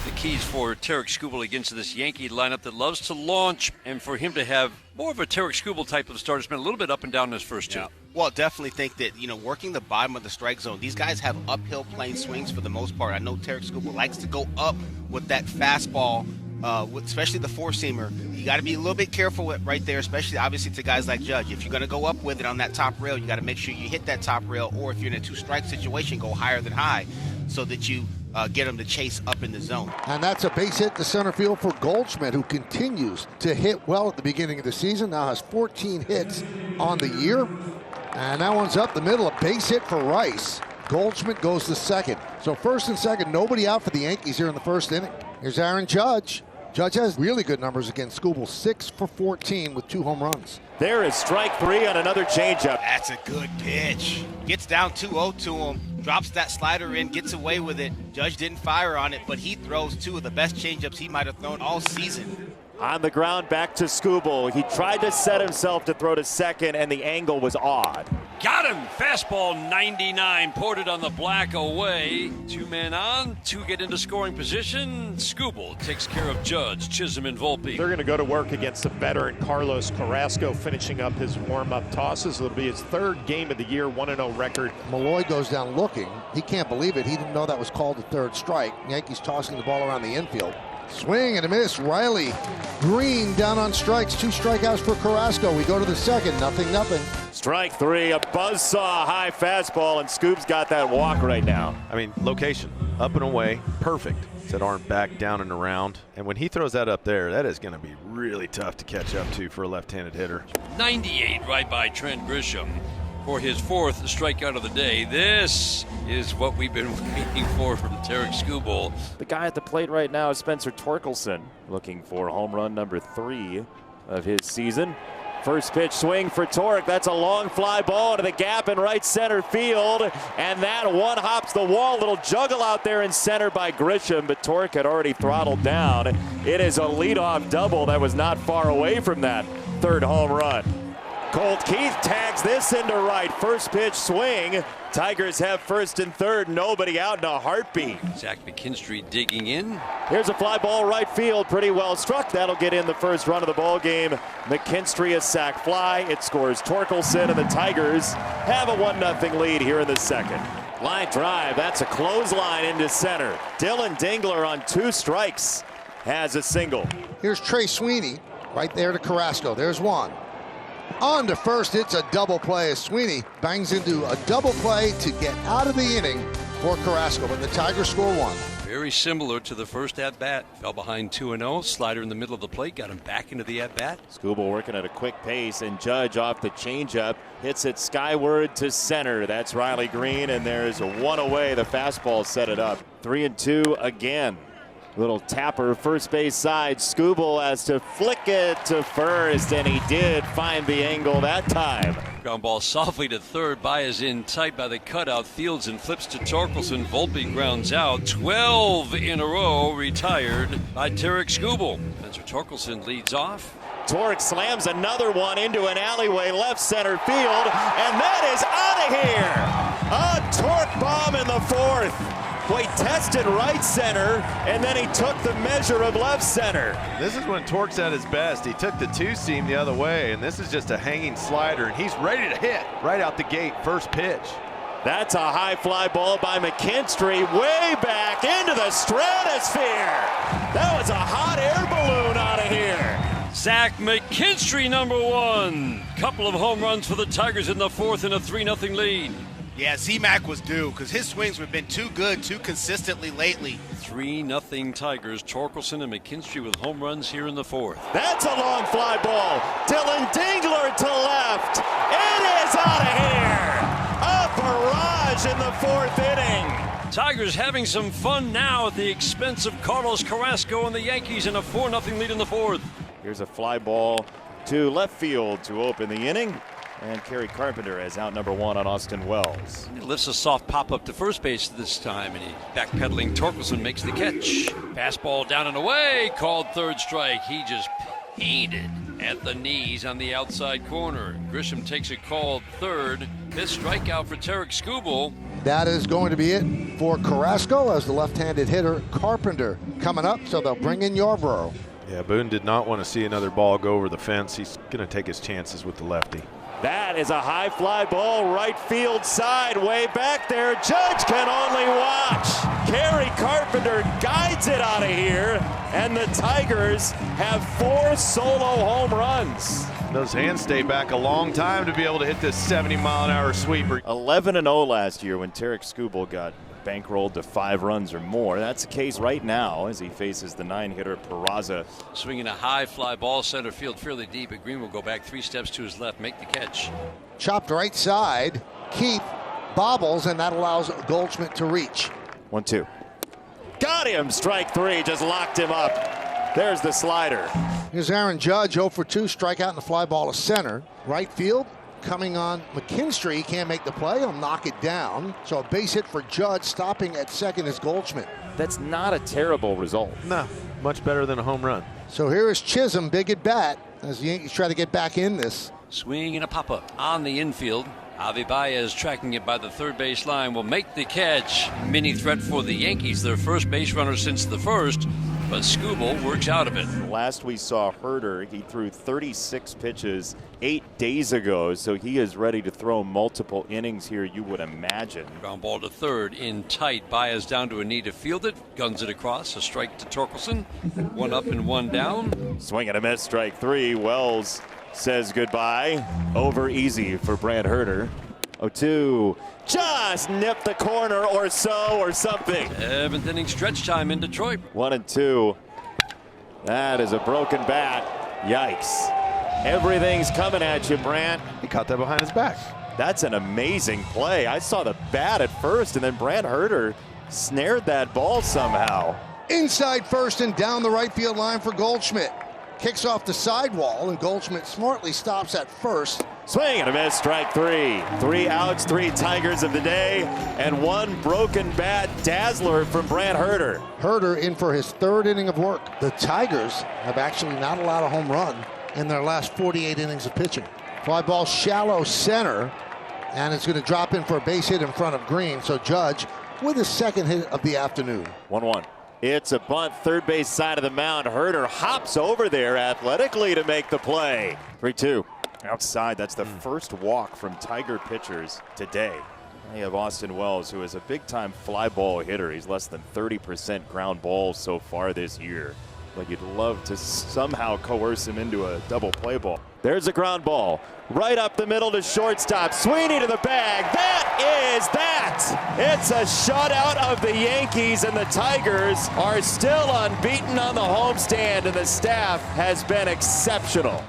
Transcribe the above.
the keys for Tarik Skubal against this Yankee lineup that loves to launch, and for him to have more of a Tarik Skubal type of start. It's been a little bit up and down in his first two. Well, definitely think that, working the bottom of the strike zone, these guys have uphill plane swings for the most part. I know Tarik Skubal likes to go up with that fastball, especially the four-seamer. You got to be a little bit careful with right there, especially obviously to guys like Judge. If you're going to go up with it on that top rail, you got to make sure you hit that top rail, or if you're in a two-strike situation, go higher than high so that you get them to chase up in the zone. And that's a base hit to center field for Goldschmidt, who continues to hit well at the beginning of the season. Now has 14 hits on the year. And that one's up the middle, a base hit for Rice. Goldschmidt goes to second. So first and second, nobody out for the Yankees here in the first inning. Here's Aaron Judge. Judge has really good numbers against Skubal, 6 for 14 with 2 home runs. There is strike 3 on another changeup. That's a good pitch. Gets down 2-0 to him, drops that slider in, gets away with it. Judge didn't fire on it, but he throws 2 of the best changeups he might have thrown all season. On the ground, back to Skubal. He tried to set himself to throw to second, and the angle was odd. Got him! Fastball 99, ported on the black away. 2 men on, 2 get into scoring position. Skubal takes care of Judge, Chisholm, and Volpe. They're going to go to work against the veteran Carlos Carrasco, finishing up his warm-up tosses. It'll be his 3rd game of the year, 1-0 record. Malloy goes down looking. He can't believe it. He didn't know that was called a 3rd strike. Yankees tossing the ball around the infield. Swing and a miss. Riley Green down on strikes. 2 strikeouts for Carrasco. We go to the second. 0-0. Strike 3, a buzzsaw high fastball, and Scoop's got that walk right now. I mean, location, up and away, perfect. That arm back, down and around. And when he throws that up there, that is going to be really tough to catch up to for a left-handed hitter. 98 right by Trent Grisham for his 4th strikeout of the day. This is what we've been waiting for from Tarik Skubal. The guy at the plate right now is Spencer Torkelson, looking for home run number 3 of his season. First pitch swing for Torque. That's a long fly ball into the gap in right center field. And that one hops the wall. Little juggle out there in center by Grisham, but Torque had already throttled down. It is a leadoff double that was not far away from that 3rd home run. Colt Keith tags this into right. First pitch swing. Tigers have 1st and 3rd. Nobody out in a heartbeat. Zach McKinstry digging in. Here's a fly ball right field. Pretty well struck. That'll get in the first run of the ball game. McKinstry a sac fly. It scores Torkelson, and the Tigers have a 1-0 lead here in the second. Line drive. That's a clothesline into center. Dylan Dingler on 2 strikes has a single. Here's Trey Sweeney right there to Carrasco. There's one. On to first, it's a double play as Sweeney bangs into a double play to get out of the inning for Carrasco, but the Tigers score 1. Very similar to the first at-bat. Fell behind 2-0, slider in the middle of the plate, got him back into the at-bat. Skubal working at a quick pace, and Judge off the changeup hits it skyward to center. That's Riley Green, and there's a 1 away. The fastball set it up. 3-2 again. Little tapper, first base side. Skubal has to flick it to first, and he did find the angle that time. Ground ball softly to third. Baez in tight by the cutout. Fields and flips to Torkelson. Volpe grounds out. 12 in a row retired by Tarik Skubal. Spencer Torkelson leads off. Torque slams another one into an alleyway left center field, and that is out of here. A Torque bomb in the 4th. Boy, tested right center, and then he took the measure of left center. This is when Torque's at his best. He took the 2-seam the other way, and this is just a hanging slider, and he's ready to hit right out the gate, first pitch. That's a high fly ball by McKinstry, way back into the stratosphere. That was a hot air balloon out of here. Zach McKinstry, number 1. Couple of home runs for the Tigers in the 4th and a 3-0 lead. Yeah, Z-Mac was due because his swings have been too good, too consistently lately. 3-0 Tigers. Torkelson and McKinstry with home runs here in the 4th. That's a long fly ball. Dylan Dingler to left. It is out of here. A barrage in the 4th inning. Tigers having some fun now at the expense of Carlos Carrasco and the Yankees in a 4-0 lead in the 4th. Here's a fly ball to left field to open the inning. And Kerry Carpenter has out number 1 on Austin Wells. He lifts a soft pop-up to first base this time, and he backpedaling. Torkelson makes the catch. Fastball down and away, called 3rd strike. He just painted at the knees on the outside corner. Grisham takes it called 3rd. 5th strikeout for Tarik Skubal. That is going to be it for Carrasco as the left-handed hitter Carpenter coming up, so they'll bring in Yarbrough. Yeah, Boone did not want to see another ball go over the fence. He's going to take his chances with the lefty. That is a high fly ball, right field side, way back there. Judge can only watch. Kerry Carpenter guides it out of here, and the Tigers have 4 solo home runs. Those hands stay back a long time to be able to hit this 70-mile-an-hour sweeper. 11-0 last year when Tarek Skubal got bankrolled to 5 runs or more. That's the case right now as he faces the 9-hitter Peraza. Swinging a high fly ball center field fairly deep, but Green will go back 3 steps to his left, make the catch. Chopped right side. Keith bobbles, and that allows Goldschmidt to reach. 1-2. Got him. Strike 3. Just locked him up. There's the slider. Here's Aaron Judge, 0 for 2, strikeout in the fly ball to center. Right field, coming on McKinstry. He can't make the play. He'll knock it down. So a base hit for Judge. Stopping at second is Goldschmidt. That's not a terrible result. No, much better than a home run. So here is Chisholm, big at bat, as the Yankees try to get back in this. Swing and a pop-up on the infield. Javi Baez tracking it by the third base line will make the catch. Mini threat for the Yankees, their first base runner since the first, but Skubal works out of it. Last we saw Herder, he threw 36 pitches 8 days ago, so he is ready to throw multiple innings here, you would imagine. Ground ball to third in tight. Baez down to a knee to field it. Guns it across. A strike to Torkelson. 1 up and 1 down. Swing and a miss, strike 3. Wells says goodbye. Over easy for Brad Herder. 0-2. Just nip the corner or so or something. 7th inning stretch time in Detroit. 1-2. That is a broken bat. Yikes. Everything's coming at you, Brant. He caught that behind his back. That's an amazing play. I saw the bat at first, and then Brad Herder snared that ball somehow. Inside first and down the right field line for Goldschmidt. Kicks off the sidewall, and Goldschmidt smartly stops at first. Swing and a miss, strike 3. 3 outs, 3 Tigers of the day, and 1 broken bat dazzler from Brant Herder. Herder in for his 3rd inning of work. The Tigers have actually not allowed a home run in their last 48 innings of pitching. Fly ball shallow center, and it's going to drop in for a base hit in front of Green. So Judge with his 2nd hit of the afternoon. 1-1. It's a bunt, third base side of the mound. Herder hops over there athletically to make the play. 3-2. Outside, that's the first walk from Tiger pitchers today. You have Austin Wells, who is a big-time fly ball hitter. He's less than 30% ground balls so far this year. But you'd love to somehow coerce him into a double play ball. There's a ground ball. Right up the middle to shortstop. Sweeney to the bag. That is that. It's a shutout of the Yankees, and the Tigers are still unbeaten on the homestand, and the staff has been exceptional.